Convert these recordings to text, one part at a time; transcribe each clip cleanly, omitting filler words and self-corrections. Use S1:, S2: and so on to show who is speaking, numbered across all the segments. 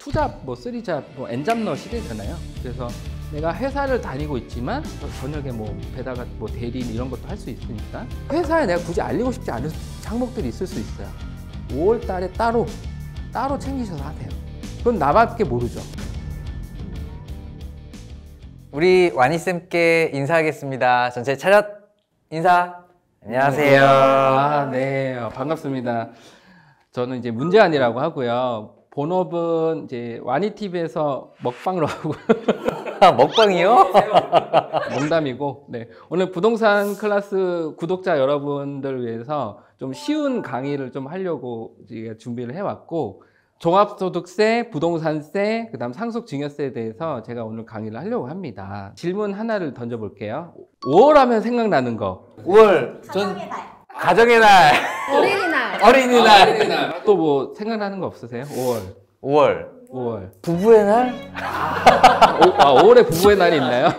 S1: 투잡, 뭐 쓰리잡, 뭐 N잡러 시대잖아요. 그래서 내가 회사를 다니고 있지만 저녁에 뭐 배다가 뭐 대리인 이런 것도 할 수 있으니까 회사에 내가 굳이 알리고 싶지 않은 항목들이 있을 수 있어요. 5월 달에 따로 챙기셔서 하세요. 그건 나밖에 모르죠.
S2: 우리 와니쌤께 인사하겠습니다. 전체 차렷 인사. 안녕하세요.
S1: 아, 네. 반갑습니다. 저는 이제 문재환이라고 하고요. 본업은 이제 와니TV에서 먹방으로 하고
S2: 먹방이요?
S1: 농담이고, 네. 오늘 부동산 클래스 구독자 여러분들 위해서 좀 쉬운 강의를 좀 하려고 준비를 해왔고, 종합소득세, 부동산세, 그다음 상속증여세에 대해서 제가 오늘 강의를 하려고 합니다. 질문 하나를 던져볼게요. 5월 하면 생각나는 거.
S2: 5월.
S3: 가정의 달.
S2: 가정의 날.
S3: 어린이날.
S2: 어린이날.
S1: 또 뭐 생각나는 거 없으세요? 5월.
S2: 5월. 부부의 날?
S1: 5월에 부부의 날이 있나요?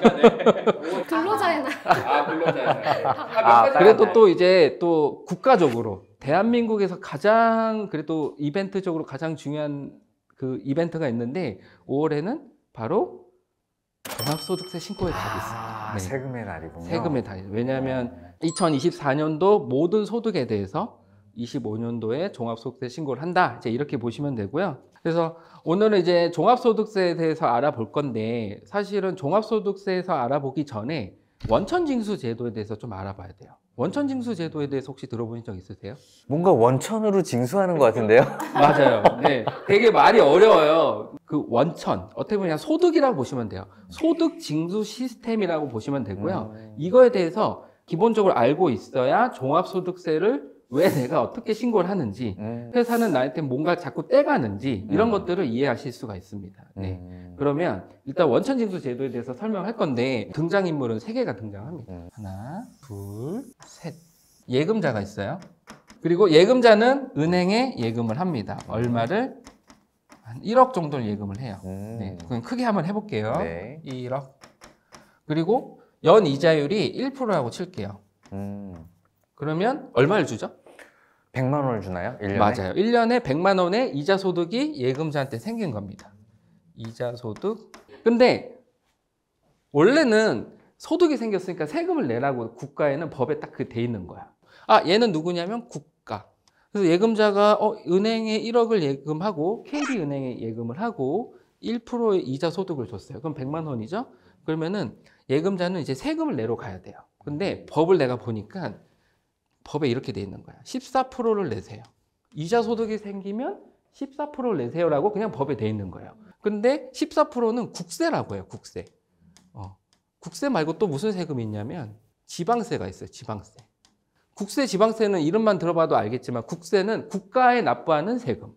S3: 근로자의 날.
S1: 근로자의 날. 그래도 또 이제 또 국가적으로 대한민국에서 가장 그래도 이벤트적으로 가장 중요한 그 이벤트가 있는데 5월에는 바로 종합소득세 신고의 달이 있습니다. 네.
S2: 세금의 날이군요.
S1: 세금의 달. 왜냐하면 2024년도 모든 소득에 대해서 25년도에 종합소득세 신고를 한다. 이제 이렇게 보시면 되고요. 그래서 오늘은 이제 종합소득세에 대해서 알아볼 건데 사실은 종합소득세에서 알아보기 전에 원천징수 제도에 대해서 좀 알아봐야 돼요. 원천징수 제도에 대해서 혹시 들어보신 적 있으세요?
S2: 뭔가 원천으로 징수하는 것 같은데요?
S1: 맞아요. 네. 되게 말이 어려워요. 그 원천, 어떻게 보면 그냥 소득이라고 보시면 돼요. 소득 징수 시스템이라고 보시면 되고요. 이거에 대해서 기본적으로 알고 있어야 종합소득세를 왜 내가 어떻게 신고를 하는지, 회사는 나한테 뭔가 자꾸 떼가는지 이런 것들을 이해하실 수가 있습니다. 네. 그러면 일단 원천징수 제도에 대해서 설명할 건데 등장인물은 3개가 등장합니다. 하나, 둘, 셋. 예금자가 있어요. 그리고 예금자는 은행에 예금을 합니다. 얼마를? 한 1억 정도를 예금을 해요. 네. 그럼 크게 한번 해볼게요.
S2: 네.
S1: 1억. 그리고 연 이자율이 1%라고 칠게요. 그러면 얼마를 주죠?
S2: 100만 원을 주나요? 1년에?
S1: 맞아요. 1년에 100만 원의 이자 소득이 예금자한테 생긴 겁니다. 이자 소득. 근데 원래는 소득이 생겼으니까 세금을 내라고 국가에는 법에 딱 그 돼 있는 거야. 아, 얘는 누구냐면 국가. 그래서 예금자가 은행에 1억을 예금하고 KB은행에 예금을 하고 1%의 이자 소득을 줬어요. 그럼 100만 원이죠? 그러면은 예금자는 이제 세금을 내러 가야 돼요. 근데 법을 내가 보니까 법에 이렇게 돼 있는 거야. 14%를 내세요. 이자 소득이 생기면 14%를 내세요라고 그냥 법에 돼 있는 거예요. 근데 14%는 국세라고 해요. 국세. 국세 말고 또 무슨 세금이 있냐면 지방세가 있어요. 지방세. 국세, 지방세는 이름만 들어봐도 알겠지만 국세는 국가에 납부하는 세금.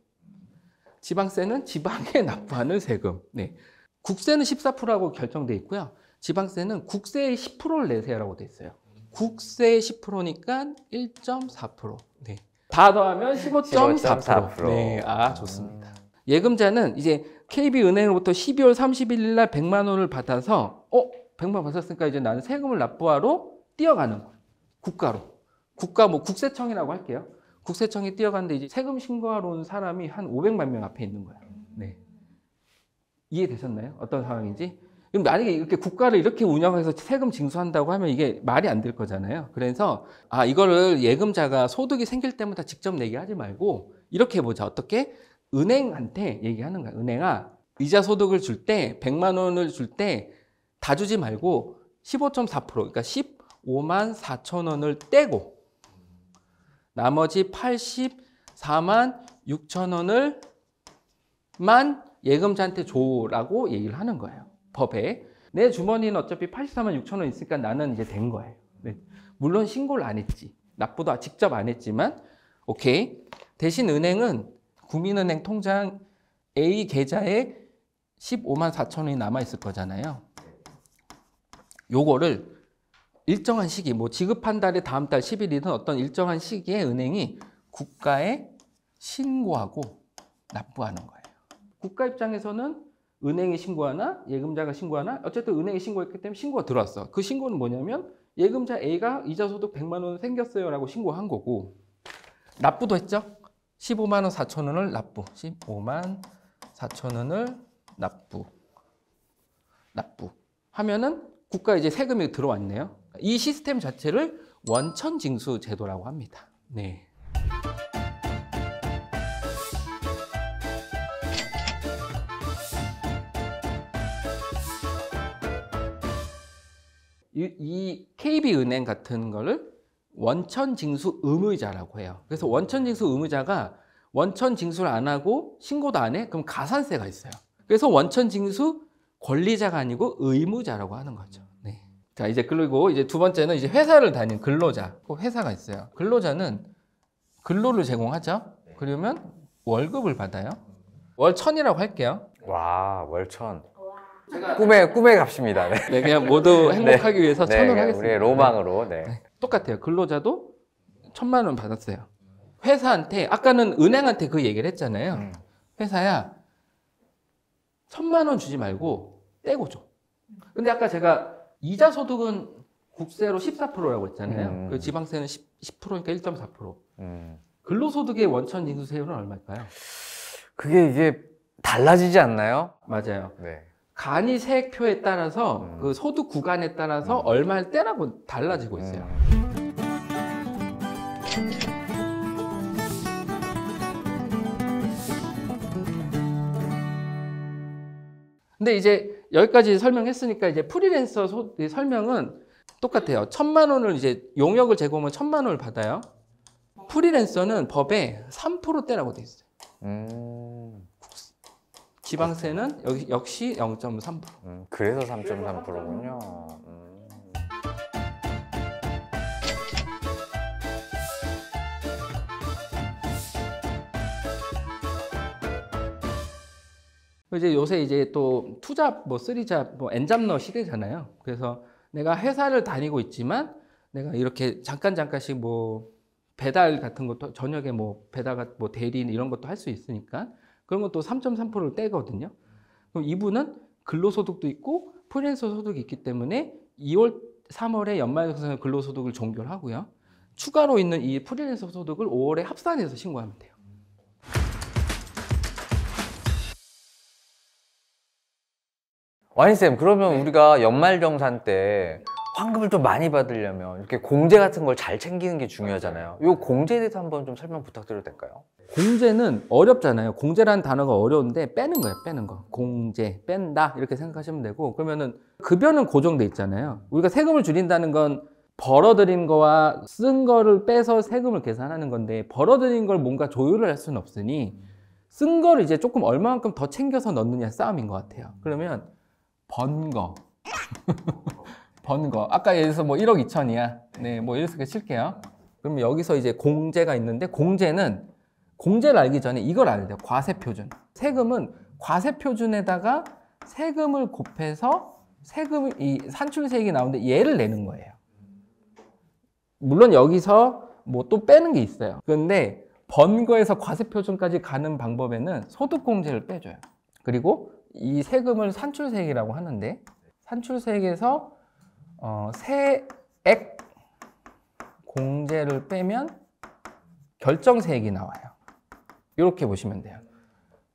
S1: 지방세는 지방에 납부하는 세금. 네. 국세는 14%라고 결정돼 있고요. 지방세는 국세의 10%를 내세요라고 돼 있어요. 국세의 10%니까 1.4%. 네. 다 더하면 15.4%. 네. 아, 좋습니다. 예금자는 이제 KB은행으로부터 12월 31일 날 100만 원을 받아서 100만 원 받았으니까 이제 나는 세금을 납부하러 뛰어가는 거예요. 국가로. 국가 뭐 국세청이라고 할게요. 국세청에 뛰어가는데 이제 세금 신고하러 온 사람이 한 500만 명 앞에 있는 거예요. 네. 이해되셨나요? 어떤 상황인지? 그럼 만약에 이렇게 국가를 이렇게 운영해서 세금 징수한다고 하면 이게 말이 안 될 거잖아요. 그래서 이거를 예금자가 소득이 생길 때마다 직접 내게 하지 말고 이렇게 해보자. 어떻게? 은행한테 얘기하는 거야. 은행아, 이자 소득을 줄 때 100만 원을 줄 때 다 주지 말고 15.4% 그러니까 15만 4천 원을 떼고 나머지 84만 6천 원을 만 예금자한테 줘라고 얘기를 하는 거예요. 법에. 내 주머니는 어차피 84만 6천 원 있으니까 나는 이제 된 거예요. 네. 물론 신고를 안 했지. 납부도 직접 안 했지만 오케이. 대신 은행은 국민은행 통장 A 계좌에 15만 4천 원이 남아 있을 거잖아요. 요거를 일정한 시기, 뭐 지급한 달에 다음 달 10일이든 어떤 일정한 시기에 은행이 국가에 신고하고 납부하는 거예요. 국가 입장에서는 은행이 신고하나 예금자가 신고하나 어쨌든 은행이 신고했기 때문에 신고가 들어왔어. 그 신고는 뭐냐면 예금자 A가 이자 소득 100만 원 생겼어요 라고 신고한 거고 납부도 했죠. 15만 원 4천 원을 납부. 15만 4,000원을 납부 하면은 국가에 이제 세금이 들어왔네요. 이 시스템 자체를 원천징수 제도라고 합니다. 네. 이 KB은행 같은 거를 원천징수 의무자라고 해요. 그래서 원천징수 의무자가 원천징수를 안 하고 신고도 안 해? 그럼 가산세가 있어요. 그래서 원천징수 권리자가 아니고 의무자라고 하는 거죠. 네. 자, 이제 그리고 이제 두 번째는 이제 회사를 다니는 근로자. 꼭 회사가 있어요. 근로자는 근로를 제공하죠. 그러면 월급을 받아요. 월 1,000이라고 할게요.
S2: 와, 월천. 꿈의 값입니다. 네.
S1: 네, 그냥 모두 행복하기 위해서 1,000원 하겠습니다.
S2: 우리의 로망으로. 네.
S1: 네. 똑같아요. 근로자도 1,000만 원 받았어요. 회사한테, 아까는 은행한테 그 얘기를 했잖아요. 회사야, 1,000만 원 주지 말고 떼고 줘. 근데 아까 제가 이자 소득은 국세로 14%라고 했잖아요. 그 지방세는 10%니까 1.4%. 근로소득의 원천 징수세율은 얼마일까요?
S2: 이게 달라지지 않나요?
S1: 맞아요.
S2: 네.
S1: 간이 세액표에 따라서 그 소득 구간에 따라서 얼마를 떼라고 달라지고 있어요. 근데 이제 여기까지 설명했으니까 이제 프리랜서 설명은 똑같아요. 1,000만 원을 이제 용역을 제공하면 1,000만 원을 받아요. 프리랜서는 법에 3%대라고 돼 있어요. 지방세는 역시 0.3%.
S2: 그래서 3.3%군요.
S1: 이제 요새 이제 또 투잡, 뭐 쓰리잡, 뭐 엔잡러 시대잖아요. 그래서 내가 회사를 다니고 있지만 내가 이렇게 잠깐씩 뭐 배달 같은 것도 저녁에 뭐 배달 뭐 대리 이런 것도 할 수 있으니까 그런 것도 3.3%를 떼거든요. 그럼 이분은 근로소득도 있고 프리랜서 소득이 있기 때문에 2월, 3월에 연말정산 근로소득을 종결하고요. 추가로 있는 이 프리랜서 소득을 5월에 합산해서 신고하면 돼요.
S2: 와인쌤, 그러면 우리가 연말정산 때 환급을 좀 많이 받으려면 이렇게 공제 같은 걸 잘 챙기는 게 중요하잖아요. 이 공제에 대해서 한번 좀 설명 부탁드려도 될까요?
S1: 공제는 어렵잖아요. 공제라는 단어가 어려운데 빼는 거예요. 빼는 거. 공제, 뺀다 이렇게 생각하시면 되고, 그러면은 급여는 고정돼 있잖아요. 우리가 세금을 줄인다는 건 벌어들인 거와 쓴 거를 빼서 세금을 계산하는 건데, 벌어들인 걸 뭔가 조율을 할 수는 없으니 쓴 거를 이제 조금 얼마만큼 더 챙겨서 넣느냐 싸움인 것 같아요. 그러면 번 거. 번 거. 아까 예를 들어서 뭐 1억 2천이야. 네, 뭐 이렇게 칠게요. 그럼 여기서 이제 공제가 있는데, 공제를 알기 전에 이걸 알아야 돼요. 과세표준. 세금은 과세표준에다가 세금을 곱해서 이 산출세액이 나오는데 얘를 내는 거예요. 물론 여기서 뭐 또 빼는 게 있어요. 그런데 번 거에서 과세표준까지 가는 방법에는 소득공제를 빼줘요. 그리고 이 세금을 산출세액이라고 하는데, 산출세액에서 세액 공제를 빼면 결정세액이 나와요. 이렇게 보시면 돼요.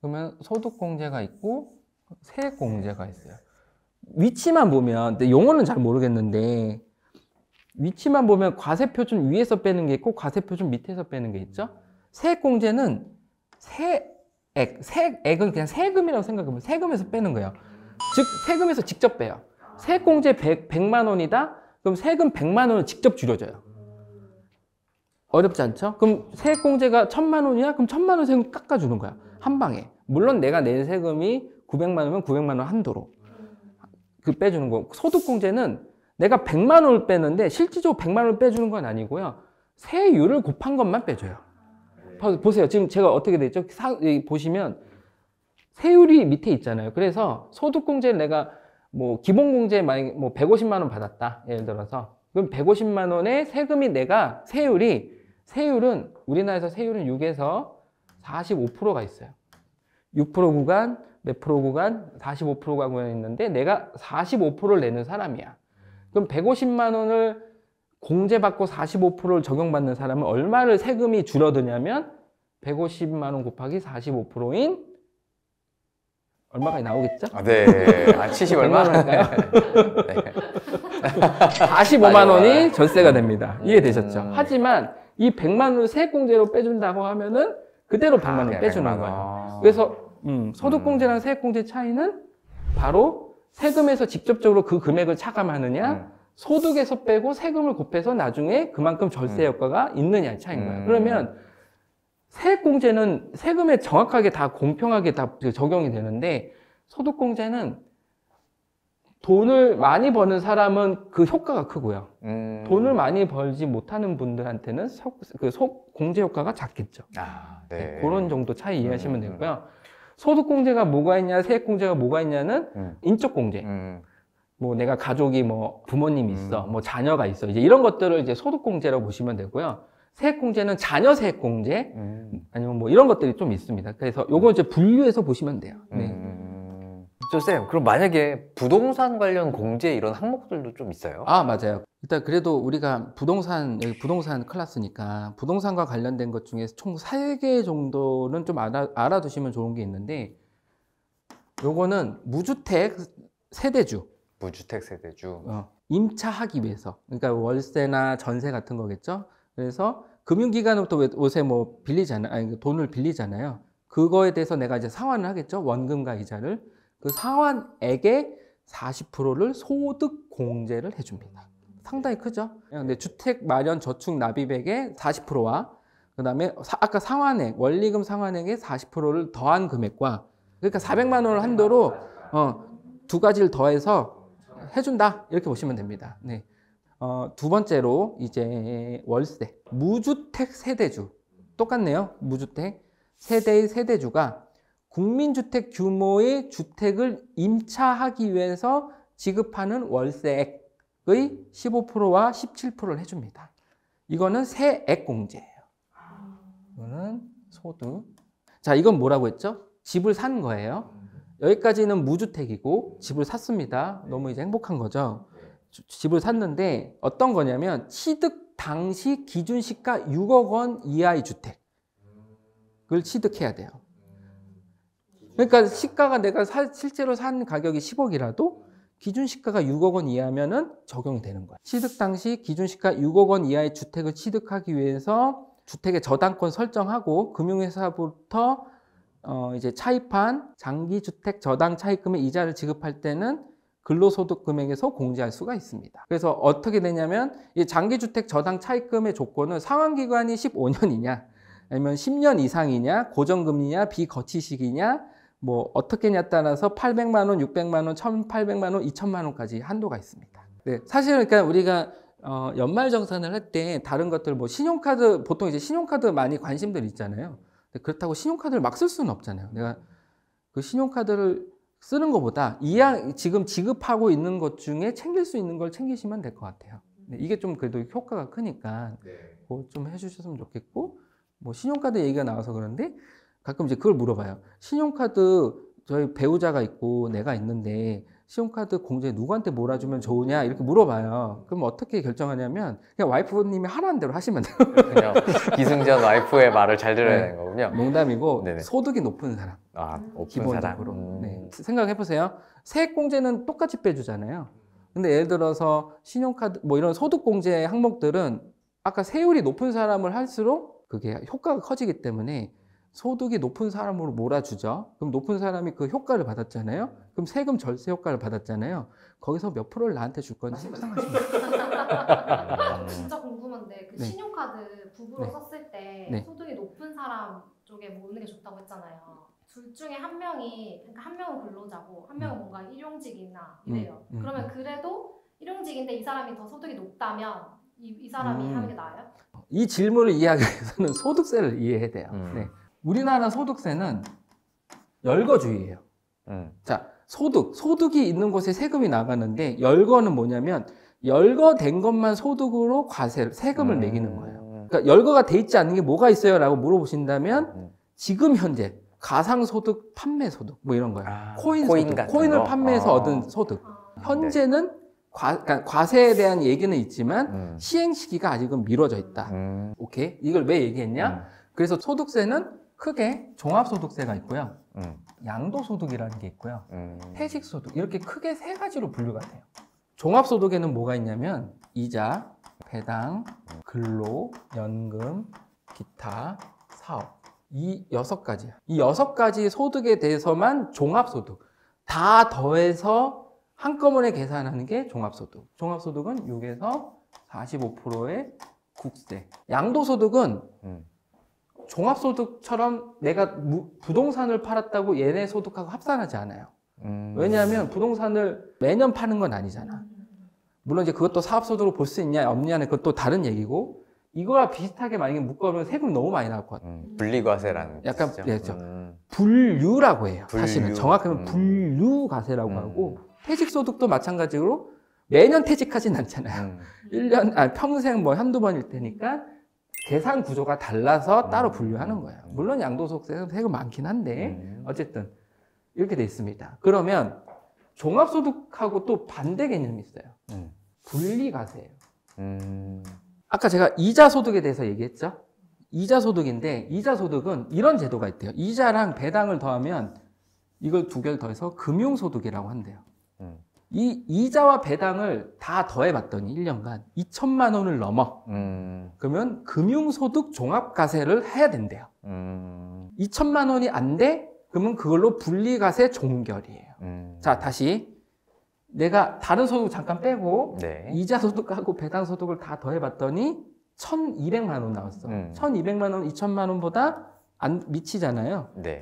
S1: 그러면 소득공제가 있고 세액공제가 있어요. 위치만 보면, 근데 용어는 잘 모르겠는데 위치만 보면 과세표준 위에서 빼는 게 있고 과세표준 밑에서 빼는 게 있죠. 세액공제는 세액은 그냥 세금이라고 생각하면 세금에서 빼는 거예요. 즉 세금에서 직접 빼요. 세액공제 100만 원이다? 그럼 세금 100만 원을 직접 줄여줘요. 어렵지 않죠? 그럼 세액공제가 1,000만 원이야? 그럼 1,000만 원 세금 깎아주는 거야. 한 방에. 물론 내가 낸 세금이 900만 원이면 900만 원 한도로 그 빼주는 거. 소득공제는 내가 100만 원을 빼는데 실질적으로 100만 원을 빼주는 건 아니고요. 세율을 곱한 것만 빼줘요. 보세요. 지금 제가 어떻게 돼 있죠? 보시면 세율이 밑에 있잖아요. 그래서 소득공제를 내가 뭐 기본공제 만약에 뭐 150만 원 받았다. 예를 들어서. 그럼 150만 원의 세금이 내가 세율은 우리나라에서 세율은 6에서 45%가 있어요. 6% 구간, 몇 프로 구간, 45% 구간이 있는데 내가 45%를 내는 사람이야. 그럼 150만 원을 공제받고 45%를 적용받는 사람은 얼마를 세금이 줄어드냐면 150만 원 곱하기 45%인 얼마가 나오겠죠?
S2: 아, 네. 아, 70 얼마?
S1: 100만 원일까요?
S2: 네.
S1: 45만 원이 전세가 됩니다. 이해되셨죠?
S2: 음.
S1: 하지만 이 100만 원을 세액공제로 빼준다고 하면은 그대로 100만 원
S2: 그냥
S1: 빼주는
S2: 100만 원.
S1: 거예요. 그래서 소득공제랑 세액공제 차이는 바로 세금에서 직접적으로 그 금액을 차감하느냐 소득에서 빼고 세금을 곱해서 나중에 그만큼 절세 효과가 있느냐의 차이인 거예요. 그러면 세액공제는 세금에 정확하게 다 공평하게 다 적용이 되는데 소득공제는 돈을 많이 버는 사람은 그 효과가 크고요. 돈을 많이 벌지 못하는 분들한테는 공제 효과가 작겠죠.
S2: 아, 네.
S1: 네, 그런 정도 차이 이해하시면 되고요. 소득공제가 뭐가 있냐, 세액공제가 뭐가 있냐는 인적공제. 뭐 내가 가족이 뭐 부모님이 있어, 뭐 자녀가 있어, 이제 이런 것들을 이제 소득공제라고 보시면 되고요. 세액공제는 자녀 세액공제 아니면 뭐 이런 것들이 좀 있습니다. 그래서 요거 이제 분류해서 보시면 돼요. 네.
S2: 쌤, 그럼 만약에 부동산 관련 공제 이런 항목들도 좀 있어요?
S1: 아, 맞아요. 일단 그래도 우리가 여기 부동산 클래스니까 부동산과 관련된 것 중에 총 3개 정도는 좀 알아두시면 좋은 게 있는데 요거는 무주택 세대주.
S2: 무주택 세대주.
S1: 임차하기 위해서. 그러니까 월세나 전세 같은 거겠죠. 그래서 금융기관으로부터 요새 뭐 돈을 빌리잖아요. 그거에 대해서 내가 이제 상환을 하겠죠. 원금과 이자를. 그 상환액의 40%를 소득 공제를 해줍니다. 상당히 크죠. 근데 주택 마련 저축 납입액의 40%와 그다음에 아까 상환액 원리금 상환액의 40%를 더한 금액과 그러니까 400만 원을 한도로 두 가지를 더해서 해준다 이렇게 보시면 됩니다. 네. 두 번째로 이제 월세 무주택 세대주 똑같네요. 무주택 세대의 세대주가 국민주택 규모의 주택을 임차하기 위해서 지급하는 월세액의 15%와 17%를 해줍니다. 이거는 세액공제예요. 이거는 소득. 자, 이건 뭐라고 했죠? 집을 산 거예요. 여기까지는 무주택이고 집을 샀습니다. 너무 이제 행복한 거죠. 집을 샀는데 어떤 거냐면 취득 당시 기준시가 6억 원 이하의 주택을 취득해야 돼요. 그러니까 시가가 내가 실제로 산 가격이 10억이라도 기준 시가가 6억 원 이하면은 적용이 되는 거예요. 취득 당시 기준 시가 6억 원 이하의 주택을 취득하기 위해서 주택의 저당권 설정하고 금융회사부터 이제 차입한 장기주택 저당 차입금의 이자를 지급할 때는 근로소득 금액에서 공제할 수가 있습니다. 그래서 어떻게 되냐면 이 장기주택 저당 차입금의 조건은 상환기간이 15년이냐 아니면 10년 이상이냐 고정금리냐 비거치식이냐 뭐 어떻게냐에 따라서 800만 원, 600만 원, 1,800만 원, 2,000만 원까지 한도가 있습니다. 네, 사실은 그러니까 우리가 연말정산을 할 때 다른 것들 뭐 신용카드 보통 이제 신용카드 많이 관심들 있잖아요. 그렇다고 신용카드를 막 쓸 수는 없잖아요. 내가 그 신용카드를 쓰는 것보다 지금 지급하고 있는 것 중에 챙길 수 있는 걸 챙기시면 될 것 같아요. 네, 이게 좀 그래도 효과가 크니까 그거 좀 해주셨으면 좋겠고 뭐 신용카드 얘기가 나와서 그런데 가끔 이제 그걸 물어봐요. 신용카드 저희 배우자가 있고 내가 있는데 신용카드 공제 누구한테 몰아주면 좋으냐 이렇게 물어봐요. 그럼 어떻게 결정하냐면 그냥 와이프님이 하라는 대로 하시면 돼요.
S2: 그냥 기승전 와이프의 말을 잘 들어야
S1: 네.
S2: 되는 거군요.
S1: 농담이고
S2: 네네.
S1: 소득이 높은 사람.
S2: 아, 높은
S1: 기본적으로.
S2: 사람.
S1: 네. 생각해보세요. 세액공제는 똑같이 빼주잖아요. 근데 예를 들어서 신용카드 뭐 이런 소득공제 항목들은 아까 세율이 높은 사람을 할수록 그게 효과가 커지기 때문에 소득이 높은 사람으로 몰아주죠. 그럼 높은 사람이 그 효과를 받았잖아요. 그럼 세금 절세 효과를 받았잖아요. 거기서 몇 프로를 나한테 줄 건지 상상하시면 돼요.
S3: 진짜 궁금한데 그
S1: 네.
S3: 신용카드 부부로
S1: 네.
S3: 썼을 때
S1: 네.
S3: 소득이 높은 사람 쪽에 모으는 게 좋다고 했잖아요. 둘 중에 한 명이 그러니까 한 명은 근로자고 한 명은 뭔가 일용직이나 이래요. 그러면 그래도 일용직인데 이 사람이 더 소득이 높다면 이 사람이 하는 게 나아요?
S1: 이 질문을 이해하기 위해서는 소득세를 이해해야 돼요. 네. 우리나라 소득세는 열거주의예요. 자, 소득이 있는 곳에 세금이 나가는데 열거는 뭐냐면 열거된 것만 소득으로 세금을 매기는 거예요. 그러니까 열거가 돼 있지 않는 게 뭐가 있어요? 라고 물어보신다면 지금 현재 가상소득, 판매소득 뭐 이런 거예요.
S2: 코인
S1: 소득,
S2: 같은
S1: 코인을
S2: 거?
S1: 판매해서 얻은 소득. 현재는 그러니까 과세에 대한 얘기는 있지만 시행 시기가 아직은 미뤄져 있다. 오케이? 이걸 왜 얘기했냐? 그래서 소득세는 크게 종합소득세가 있고요. 양도소득이라는 게 있고요. 퇴직소득 이렇게 크게 세 가지로 분류가 돼요. 종합소득에는 뭐가 있냐면 이자, 배당, 근로, 연금, 기타, 사업 이 6가지야. 이 6가지 소득에 대해서만 종합소득 다 더해서 한꺼번에 계산하는 게 종합소득. 종합소득은 6에서 45%의 국세. 양도소득은 종합소득처럼 내가 부동산을 팔았다고 얘네 소득하고 합산하지 않아요. 왜냐하면 부동산을 매년 파는 건 아니잖아. 물론 이제 그것도 사업소득으로 볼 수 있냐 없냐는 그것도 다른 얘기고 이거와 비슷하게 만약에 묶어보면 세금 너무 많이 나올 것 같아요.
S2: 분리과세라는
S1: 약간
S2: 뜻이죠.
S1: 그렇죠. 분류라고 해요.
S2: 분류.
S1: 사실은 정확하면 분류과세라고 하고 퇴직소득도 마찬가지로 매년 퇴직하진 않잖아요. 1년, 평생 뭐 한두 번일 테니까 계산 구조가 달라서 따로 분류하는 거예요. 물론 양도소득세는 세금 많긴 한데 어쨌든 이렇게 돼 있습니다. 그러면 종합소득하고 또 반대 개념이 있어요. 분리과세예요. 아까 제가 이자소득에 대해서 얘기했죠. 이자소득인데 이자소득은 이런 제도가 있대요. 이자랑 배당을 더하면 이걸 두 개를 더해서 금융소득이라고 한대요. 이 이자와 배당을 다 더해봤더니 1년간 2천만 원을 넘어. 그러면 금융소득 종합과세를 해야 된대요. 2천만 원이 안 돼? 그러면 그걸로 분리과세 종결이에요. 자, 다시 내가 다른 소득 잠깐 빼고
S2: 네.
S1: 이자소득하고 배당소득을 다 더해봤더니 1,200만 원 나왔어. 1,200만 원, 2천만 원보다 안 미치잖아요.
S2: 네.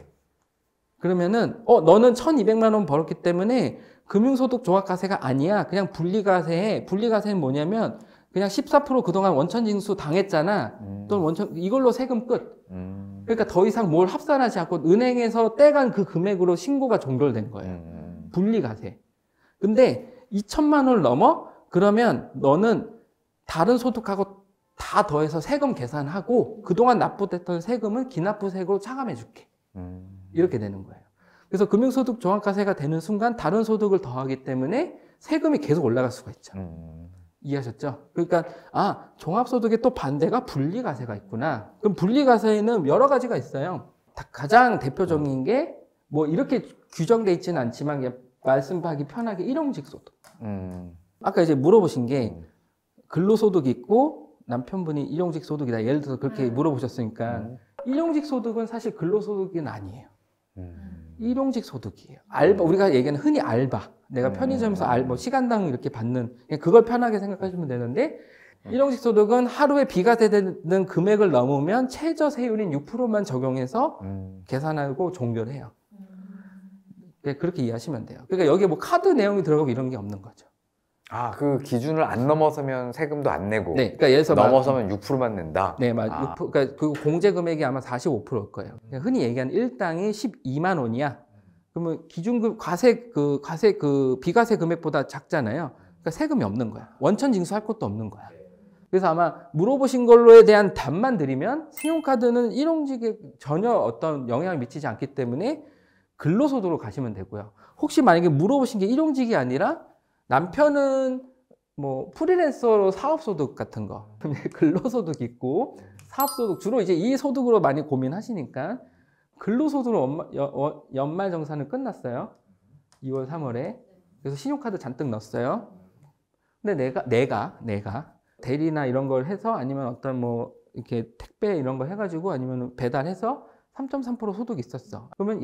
S1: 그러면은 너는 1,200만 원 벌었기 때문에 금융소득 종합과세가 아니야. 그냥 분리과세해. 분리과세는 뭐냐면 그냥 14% 그동안 원천징수 당했잖아. 또는 이걸로 세금 끝. 그러니까 더 이상 뭘 합산하지 않고 은행에서 떼간 그 금액으로 신고가 종결된 거예요. 분리과세. 근데 2천만 원을 넘어? 그러면 너는 다른 소득하고 다 더해서 세금 계산하고 그동안 납부됐던 세금은 기납부세액으로 차감해 줄게. 이렇게 되는 거예요. 그래서 금융소득 종합과세가 되는 순간 다른 소득을 더하기 때문에 세금이 계속 올라갈 수가 있죠. 이해하셨죠? 그러니까 종합소득의 또 반대가 분리과세가 있구나. 그럼 분리과세에는 여러 가지가 있어요. 가장 대표적인 게 뭐 이렇게 규정돼 있지는 않지만 말씀하기 편하게 일용직 소득. 아까 이제 물어보신 게 근로소득 있고 남편분이 일용직 소득이다. 예를 들어서 그렇게 물어보셨으니까 일용직 소득은 사실 근로소득은 아니에요. 일용직 소득이에요. 알바, 우리가 얘기하는 흔히 알바. 내가 편의점에서 뭐 시간당 이렇게 받는, 그걸 편하게 생각하시면 되는데, 일용직 소득은 하루에 비과세되는 금액을 넘으면 최저 세율인 6%만 적용해서 계산하고 종결해요. 그렇게 이해하시면 돼요. 그러니까 여기에 뭐 카드 내용이 들어가고 이런 게 없는 거죠.
S2: 그 기준을 안 넘어서면 세금도 안 내고.
S1: 네, 그러니까 예를 들어서
S2: 넘어서면 6%만 낸다.
S1: 네, 맞아요. 그러니까 그 공제 금액이 아마 45%일 거예요. 흔히 얘기하는 일당이 12만 원이야. 그러면 기준금 비과세 금액보다 작잖아요. 그러니까 세금이 없는 거야. 원천 징수할 것도 없는 거야. 그래서 아마 물어보신 걸로에 대한 답만 드리면 신용카드는 일용직에 전혀 어떤 영향을 미치지 않기 때문에 근로소득으로 가시면 되고요. 혹시 만약에 물어보신 게 일용직이 아니라 남편은 뭐 프리랜서로 사업소득 같은 거, 근로소득 있고 사업소득 주로 이제 이 소득으로 많이 고민하시니까 근로소득으로 연말정산은 끝났어요. 2월, 3월에. 그래서 신용카드 잔뜩 넣었어요. 근데 내가 대리나 이런 걸 해서 아니면 어떤 뭐 이렇게 택배 이런 거 해가지고 아니면 배달해서 3.3% 소득이 있었어. 그러면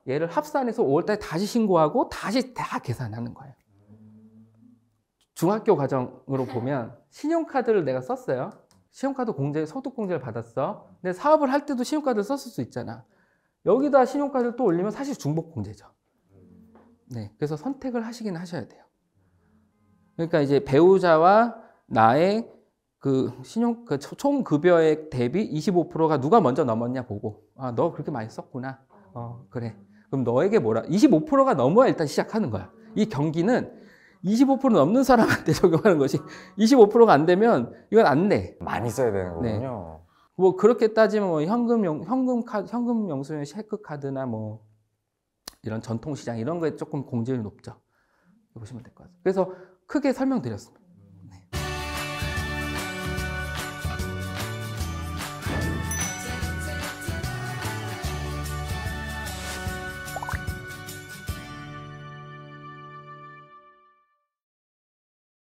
S1: 얘를 합산해서 5월달에 다시 신고하고 다시 다 계산하는 거예요. 중학교 과정으로 보면 신용카드를 내가 썼어요. 신용카드 소득공제를 받았어. 근데 사업을 할 때도 신용카드를 썼을 수 있잖아. 여기다 신용카드를 또 올리면 사실 중복공제죠. 네, 그래서 선택을 하시긴 하셔야 돼요. 그러니까 이제 배우자와 나의 총 급여액 대비 25%가 누가 먼저 넘었냐 보고, 너 그렇게 많이 썼구나. 그래. 그럼 너에게 25%가 넘어야 일단 시작하는 거야. 이 경기는 25% 넘는 사람한테 적용하는 것이 25%가 안 되면 이건 안 돼.
S2: 많이 써야 되는 거군요.
S1: 네. 뭐 그렇게 따지면 뭐 현금 영수증, 체크카드나 뭐 이런 전통시장 이런 거에 조금 공제율이 높죠. 보시면 될 것 같아요. 그래서 크게 설명드렸습니다. 네.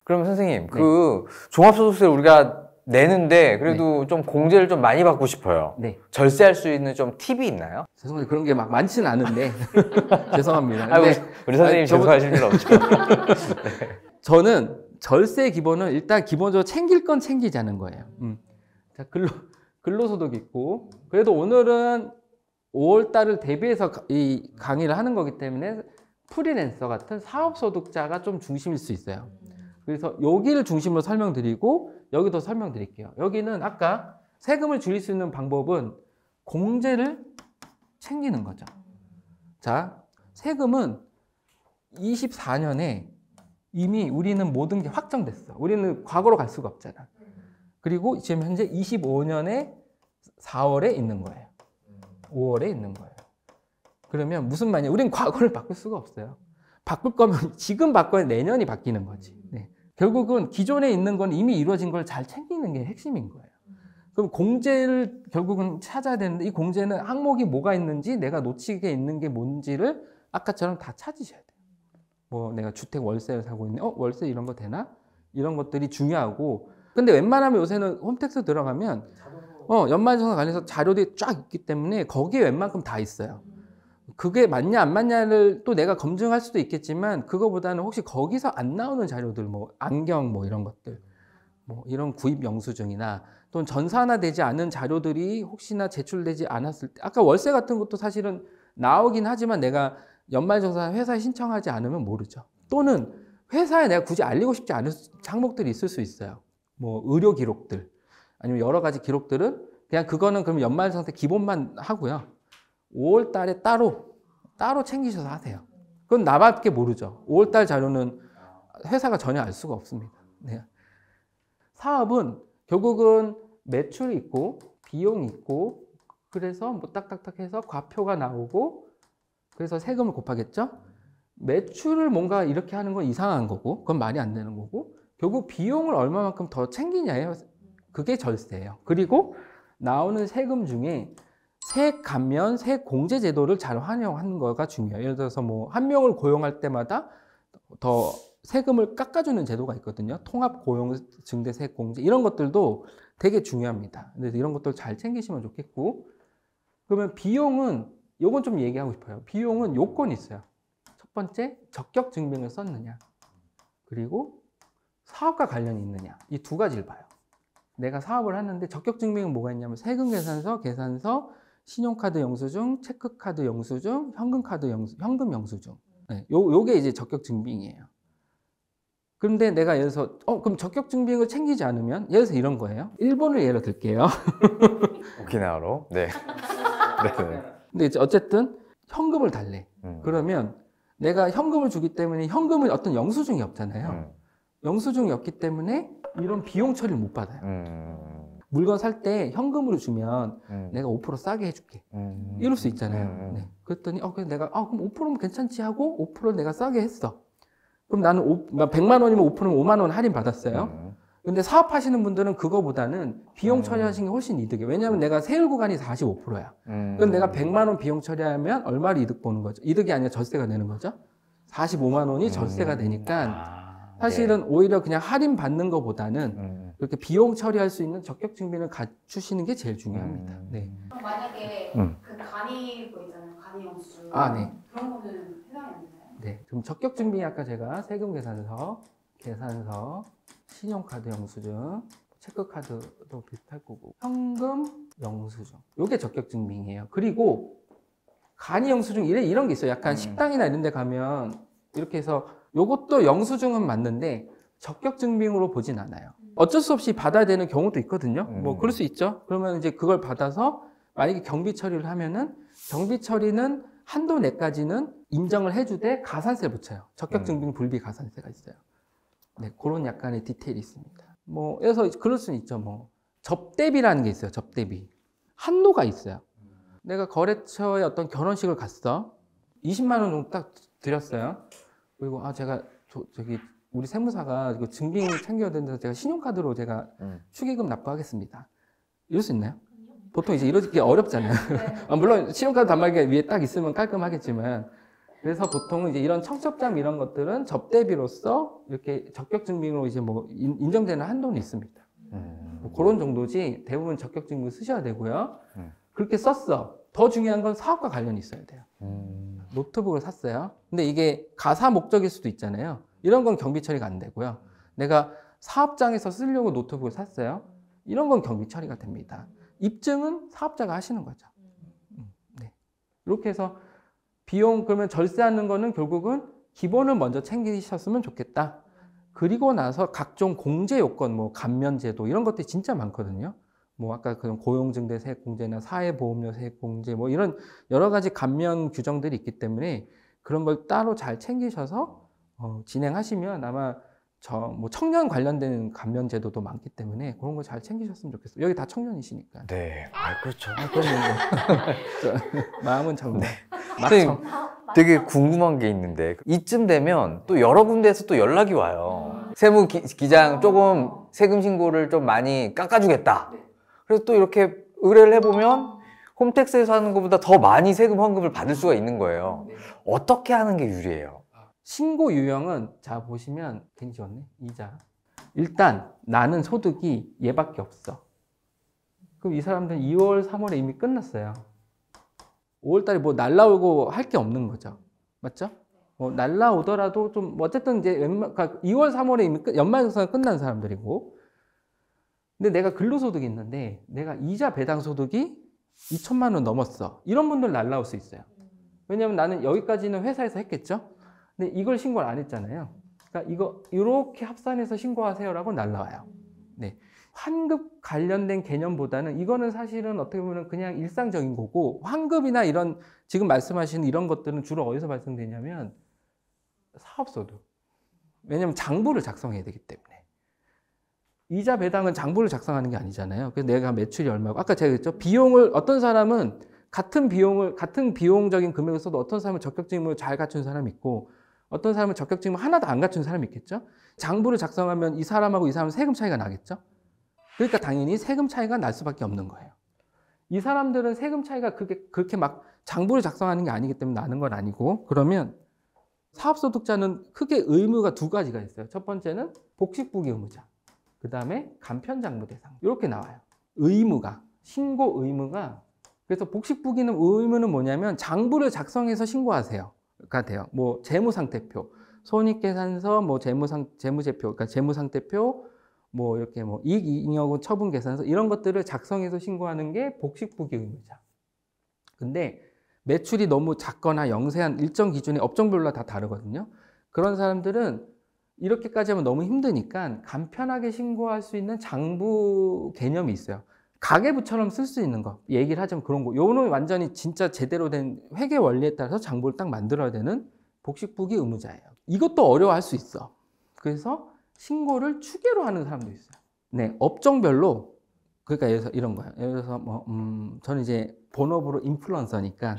S2: 그럼 선생님, 그 종합소득세를 우리가 내는데 그래도 좀 공제를 좀 많이 받고 싶어요.
S1: 네.
S2: 절세할 수 있는 좀 팁이 있나요?
S1: 죄송한데 그런 게 막 많지는 않은데 죄송합니다.
S2: 아,
S1: 근데
S2: 우리 선생님
S1: 아니,
S2: 죄송하실 일 없죠.
S1: 저는 절세 기본은 일단 기본적으로 챙길 건 챙기자는 거예요. 자, 근로소득 있고, 그래도 오늘은 5월 달을 대비해서 이 강의를 하는 거기 때문에 프리랜서 같은 사업소득자가 좀 중심일 수 있어요. 그래서 여기를 중심으로 설명드리고 여기도 설명드릴게요. 여기는 아까 세금을 줄일 수 있는 방법은 공제를 챙기는 거죠. 자, 세금은 24년에 이미 우리는 모든 게 확정됐어. 우리는 과거로 갈 수가 없잖아. 그리고 지금 현재 25년에 4월에 있는 거예요. 5월에 있는 거예요. 그러면 무슨 말이냐? 우리는 과거를 바꿀 수가 없어요. 바꿀 거면 지금 바꿔야 내년이 바뀌는 거지. 네. 결국은 기존에 있는 건 이미 이루어진 걸 잘 챙기는 게 핵심인 거예요. 그럼 공제를 결국은 찾아야 되는데 이 공제는 항목이 뭐가 있는지 내가 놓치게 있는 게 뭔지를 아까처럼 다 찾으셔야 돼요. 뭐 내가 주택 월세를 사고 있네. 월세 이런 거 되나? 이런 것들이 중요하고. 근데 웬만하면 요새는 홈택스 들어가면 연말정산 관련해서 자료들이 쫙 있기 때문에 거기에 웬만큼 다 있어요. 그게 맞냐 안 맞냐를 또 내가 검증할 수도 있겠지만 그거보다는 혹시 거기서 안 나오는 자료들 뭐 안경 뭐 이런 것들 뭐 이런 구입 영수증이나 또는 전산화되지 않은 자료들이 혹시나 제출되지 않았을 때 아까 월세 같은 것도 사실은 나오긴 하지만 내가 연말정산 회사에 신청하지 않으면 모르죠. 또는 회사에 내가 굳이 알리고 싶지 않은 항목들이 있을 수 있어요. 뭐 의료 기록들 아니면 여러 가지 기록들은 그냥 그거는 그럼 연말정산 기본만 하고요. 5월 달에 따로 챙기셔서 하세요. 그건 나밖에 모르죠. 5월 달 자료는 회사가 전혀 알 수가 없습니다. 네. 사업은 결국은 매출이 있고 비용이 있고 그래서 뭐 딱딱딱 해서 과표가 나오고 그래서 세금을 곱하겠죠. 매출을 뭔가 이렇게 하는 건 이상한 거고 그건 말이 안 되는 거고 결국 비용을 얼마만큼 더 챙기냐예요. 그게 절세예요. 그리고 나오는 세금 중에 세액 감면, 세액 공제 제도를 잘 활용하는 거가 중요해요. 예를 들어서 뭐 한 명을 고용할 때마다 더 세금을 깎아주는 제도가 있거든요. 통합 고용 증대 세액 공제 이런 것들도 되게 중요합니다. 그래서 이런 것들 잘 챙기시면 좋겠고 그러면 비용은 요건 좀 얘기하고 싶어요. 비용은 요건이 있어요. 첫 번째 적격 증빙을 썼느냐 그리고 사업과 관련이 있느냐 이 두 가지를 봐요. 내가 사업을 하는데 적격 증빙은 뭐가 있냐면 세금 계산서, 신용카드 영수증, 체크카드 영수증, 현금 영수증. 네, 요게 이제 적격 증빙이에요. 그런데 내가 예를 들어서 그럼 적격 증빙을 챙기지 않으면 예를 들어서 이런 거예요. 일본을 예로 들게요.
S2: 오키나와로. 네. 네.
S1: 근데 이제 어쨌든 현금을 달래. 그러면 내가 현금을 주기 때문에 현금은 어떤 영수증이 없잖아요. 영수증이 없기 때문에 이런 비용 처리를 못 받아요. 물건 살 때 현금으로 주면 내가 5% 싸게 해줄게. 이럴 수 있잖아요. 네. 그랬더니 그래서 내가 그럼 5%면 괜찮지 하고 5%를 내가 싸게 했어. 그럼 나는 100만 원이면 5%면 5만 원 할인 받았어요. 근데 사업하시는 분들은 그거보다는 비용 처리하시는 게 훨씬 이득이에요. 왜냐하면 내가 세율 구간이 45%야. 그럼 내가 100만 원 비용 처리하면 얼마를 이득 보는 거죠? 이득이 아니라 절세가 되는 거죠. 45만 원이 절세가 되니까 사실은 오히려 그냥 할인 받는 것보다는 그렇게 비용 처리할 수 있는 적격 증빙을 갖추시는 게 제일 중요합니다. 네.
S4: 그럼 만약에 그 간이 거 있잖아요. 간이 영수증.
S1: 네.
S4: 그런 거는 해당이 안 되나요?
S1: 네. 그럼 적격 증빙이 아까 제가 세금 계산서, 신용카드 영수증, 체크카드도 비슷할 거고 현금 영수증. 요게 적격 증빙이에요. 그리고 간이 영수증 이런 게 있어요. 약간 식당이나 이런 데 가면 이렇게 해서 요것도 영수증은 맞는데 적격 증빙으로 보진 않아요. 어쩔 수 없이 받아야 되는 경우도 있거든요. 뭐 그럴 수 있죠. 그러면 이제 그걸 받아서 만약에 경비 처리를 하면은 경비 처리는 한도 내까지는 인정을 해주되 가산세를 붙여요. 적격 증빙 불비 가산세가 있어요. 네, 그런 약간의 디테일이 있습니다. 뭐 그래서 그럴 수는 있죠. 뭐 접대비라는 게 있어요. 접대비 한도가 있어요. 내가 거래처에 어떤 결혼식을 갔어. 20만 원 정도 딱 드렸어요. 그리고 제가 저기 우리 세무사가 이거 증빙 챙겨야 되는데 제가 신용카드로 제가 축의금 납부하겠습니다. 이럴 수 있나요? 보통 이제 이러기 어렵잖아요. 물론 신용카드 단말기가 위에 딱 있으면 깔끔하겠지만 그래서 보통 이제 이런 청첩장 이런 것들은 접대비로서 이렇게 적격증명으로 이제 뭐 인정되는 한도는 있습니다. 뭐 그런 정도지 대부분 적격증명 쓰셔야 되고요. 그렇게 썼어. 더 중요한 건 사업과 관련이 있어야 돼요. 노트북을 샀어요. 근데 이게 가사 목적일 수도 있잖아요. 이런 건 경비 처리가 안 되고요. 내가 사업장에서 쓰려고 노트북을 샀어요. 이런 건 경비 처리가 됩니다. 입증은 사업자가 하시는 거죠. 네. 이렇게 해서 비용 그러면 절세하는 거는 결국은 기본을 먼저 챙기셨으면 좋겠다. 그리고 나서 각종 공제 요건, 뭐 감면제도 이런 것들이 진짜 많거든요. 뭐 아까 그런 고용증대 세액공제나 사회보험료 세액공제 뭐 이런 여러 가지 감면 규정들이 있기 때문에 그런 걸 따로 잘 챙기셔서 진행하시면 아마 뭐 청년 관련된 감면 제도도 많기 때문에 그런 거 잘 챙기셨으면 좋겠어요. 여기 다 청년이시니까.
S2: 네, 그렇죠.
S1: 마음은 청년.
S2: 네. 선생님, 되게 궁금한 게 있는데 이쯤 되면 또 여러 군데에서 또 연락이 와요. 세무기장 조금 세금 신고를 좀 많이 깎아주겠다. 그래서 또 이렇게 의뢰를 해보면 홈택스에서 하는 것보다 더 많이 세금 환급을 받을 수가 있는 거예요. 어떻게 하는 게 유리해요?
S1: 신고 유형은 자 보시면 괜히 지웠네. 이자. 일단 나는 소득이 얘밖에 없어. 그럼 이 사람들은 2월, 3월에 이미 끝났어요. 5월 달에 뭐 날라오고 할 게 없는 거죠. 맞죠? 날라오더라도 좀 어쨌든 이제 2월, 3월에 이미 연말정산이 끝난 사람들이고, 근데 내가 근로소득이 있는데 내가 이자 배당 소득이 2천만 원 넘었어. 이런 분들 날라올 수 있어요. 왜냐면 나는 여기까지는 회사에서 했겠죠? 근데 이걸 신고를 안 했잖아요. 그러니까 이렇게 합산해서 신고하세요라고 날라와요. 네. 환급 관련된 개념보다는 이거는 사실은 어떻게 보면 그냥 일상적인 거고, 환급이나 이런 지금 말씀하시는 이런 것들은 주로 어디서 발생되냐면 사업소득. 왜냐면 장부를 작성해야 되기 때문에. 이자 배당은 장부를 작성하는 게 아니잖아요. 그래서 내가 매출이 얼마고, 아까 제가 그랬죠. 비용을 어떤 사람은 같은 비용적인 금액을 써도 어떤 사람은 적격증명을 잘 갖춘 사람이 있고, 어떤 사람은 적격증명 하나도 안 갖춘 사람이 있겠죠. 장부를 작성하면 이 사람하고 이 사람은 세금 차이가 나겠죠. 그러니까 당연히 세금 차이가 날 수밖에 없는 거예요. 이 사람들은 세금 차이가 그렇게 막 장부를 작성하는 게 아니기 때문에 나는 건 아니고, 그러면 사업소득자는 크게 의무가 두 가지가 있어요. 첫 번째는 복식부기 의무자, 그 다음에 간편장부 대상, 이렇게 나와요. 의무가, 신고 의무가. 그래서 복식부기는 의무는 뭐냐면 장부를 작성해서 신고하세요가 돼요. 뭐 재무상태표, 손익계산서, 뭐 재무제표, 그러니까 재무상태표, 뭐 이렇게 뭐 이익잉여금 처분계산서 이런 것들을 작성해서 신고하는 게 복식부기 의무자. 근데 매출이 너무 작거나 영세한 일정 기준의 업종별로 다 다르거든요. 그런 사람들은 이렇게까지 하면 너무 힘드니까 간편하게 신고할 수 있는 장부 개념이 있어요. 가계부처럼 쓸 수 있는 거, 얘기를 하자면 그런 거. 요거는 완전히 진짜 제대로 된 회계 원리에 따라서 장부를 딱 만들어야 되는 복식부기 의무자예요. 이것도 어려워할 수 있어. 그래서 신고를 추계로 하는 사람도 있어요. 네, 업종별로. 그러니까 예를 들어서 이런 거예요. 예를 들어서 저는 이제 본업으로 인플루언서니까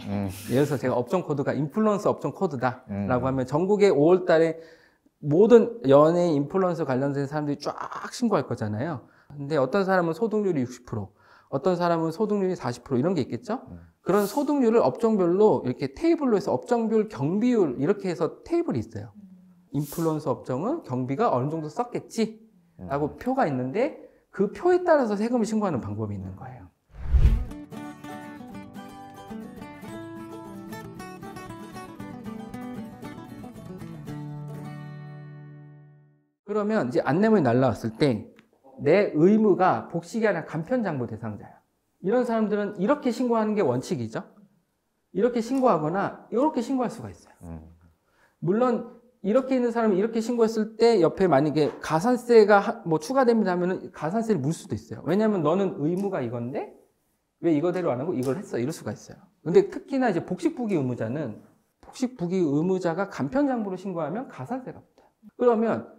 S1: 예를 들어서 제가 업종 코드가 인플루언서 업종 코드다라고 하면 전국에 5월 달에 모든 연예인 인플루언서 관련된 사람들이 쫙 신고할 거잖아요. 근데 어떤 사람은 소득률이 60%, 어떤 사람은 소득률이 40% 이런 게 있겠죠? 그런 소득률을 업종별로 이렇게 테이블로 해서 업종별 경비율 이렇게 해서 테이블이 있어요. 인플루언서 업종은 경비가 어느 정도 썼겠지 라고 표가 있는데 그 표에 따라서 세금을 신고하는 방법이 있는 거예요. 그러면 이제 안내문이 날라왔을 때 내 의무가 복식이 아니라 간편장부 대상자야. 이런 사람들은 이렇게 신고하는 게 원칙이죠. 이렇게 신고하거나 이렇게 신고할 수가 있어요. 물론 이렇게 있는 사람이 이렇게 신고했을 때 옆에 만약에 가산세가 뭐 추가됩니다 하면은 가산세를 물 수도 있어요. 왜냐하면 너는 의무가 이건데 왜 이거대로 안 하고 이걸 했어? 이럴 수가 있어요. 근데 특히나 이제 복식부기 의무자는 복식부기 의무자가 간편장부로 신고하면 가산세가 붙어요. 그러면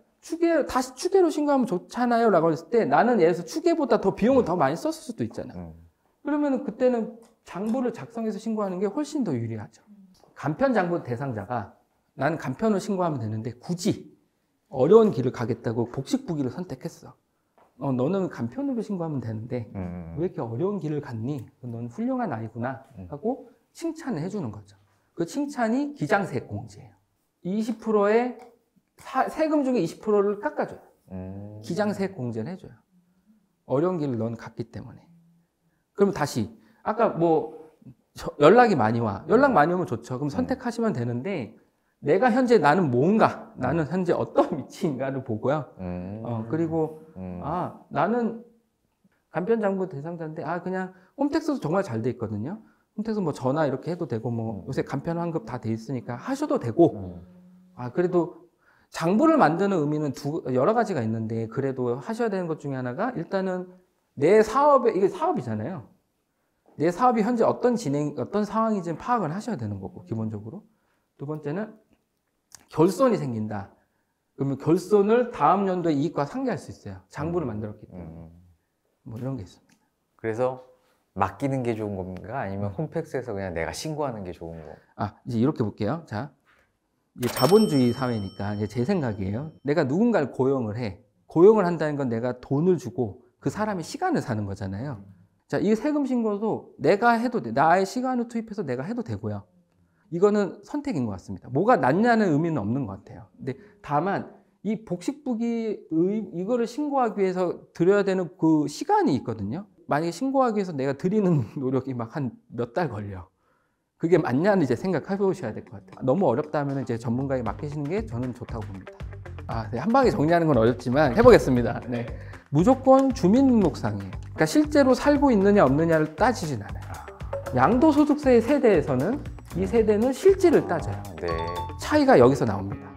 S1: 다시 추계로 신고하면 좋잖아요 라고 했을 때 나는 예를 들어서 추계보다 더 비용을 더 많이 썼을 수도 있잖아요. 그러면 그때는 장부를 작성해서 신고하는 게 훨씬 더 유리하죠. 간편장부 대상자가 나는 간편으로 신고하면 되는데 굳이 어려운 길을 가겠다고 복식부기를 선택했어. 너는 간편으로 신고하면 되는데 왜 이렇게 어려운 길을 갔니? 넌 훌륭한 아이구나 하고 칭찬을 해주는 거죠. 그 칭찬이 기장세액공제예요. 20%의 세금 중에 20%를 깎아줘요. 기장세액공제를 해줘요. 어려운 길을 넌 갔기 때문에. 그럼 다시 아까 뭐 연락이 많이 와. 연락 많이 오면 좋죠. 그럼 선택하시면 되는데 내가 현재 나는 뭔가, 나는 현재 어떤 위치인가를 보고요. 그리고 나는 간편장부 대상자인데 그냥 홈택스도 정말 잘 돼 있거든요. 홈택스 뭐 전화 이렇게 해도 되고 뭐 요새 간편 환급 다 돼 있으니까 하셔도 되고 그래도 장부를 만드는 의미는 여러 가지가 있는데 그래도 하셔야 되는 것 중에 하나가 일단은 내 사업에 이게 사업이잖아요. 내 사업이 현재 어떤 상황인지 파악을 하셔야 되는 거고 기본적으로. 두 번째는 결손이 생긴다. 그러면 결손을 다음 연도에 이익과 상계할 수 있어요. 장부를 만들었기 때문에. 뭐 이런 게 있습니다.
S2: 그래서 맡기는 게 좋은 건가? 아니면 홈택스에서 그냥 내가 신고하는 게 좋은 거?
S1: 이제 이렇게 볼게요. 자, 이제 자본주의 사회니까 이제 제 생각이에요. 내가 누군가를 고용을 해. 고용을 한다는 건 내가 돈을 주고 그 사람의 시간을 사는 거잖아요. 자, 이 세금 신고도 내가 해도 돼. 나의 시간을 투입해서 내가 해도 되고요. 이거는 선택인 것 같습니다. 뭐가 낫냐는 의미는 없는 것 같아요. 근데 다만 이 복식부기 이거를 신고하기 위해서 들여야 되는 그 시간이 있거든요. 만약에 신고하기 위해서 내가 들이는 노력이 막 한 몇 달 걸려. 그게 맞냐는 이제 생각해 보셔야 될 것 같아요. 너무 어렵다면 이제 전문가에게 맡기시는 게 저는 좋다고 봅니다. 네, 한 방에 정리하는 건 어렵지만 해보겠습니다. 네. 무조건 주민등록상이에요. 그러니까 실제로 살고 있느냐 없느냐를 따지진 않아요. 양도소득세 세대에서는 이 세대는 실질을 따져요.
S2: 네.
S1: 차이가 여기서 나옵니다.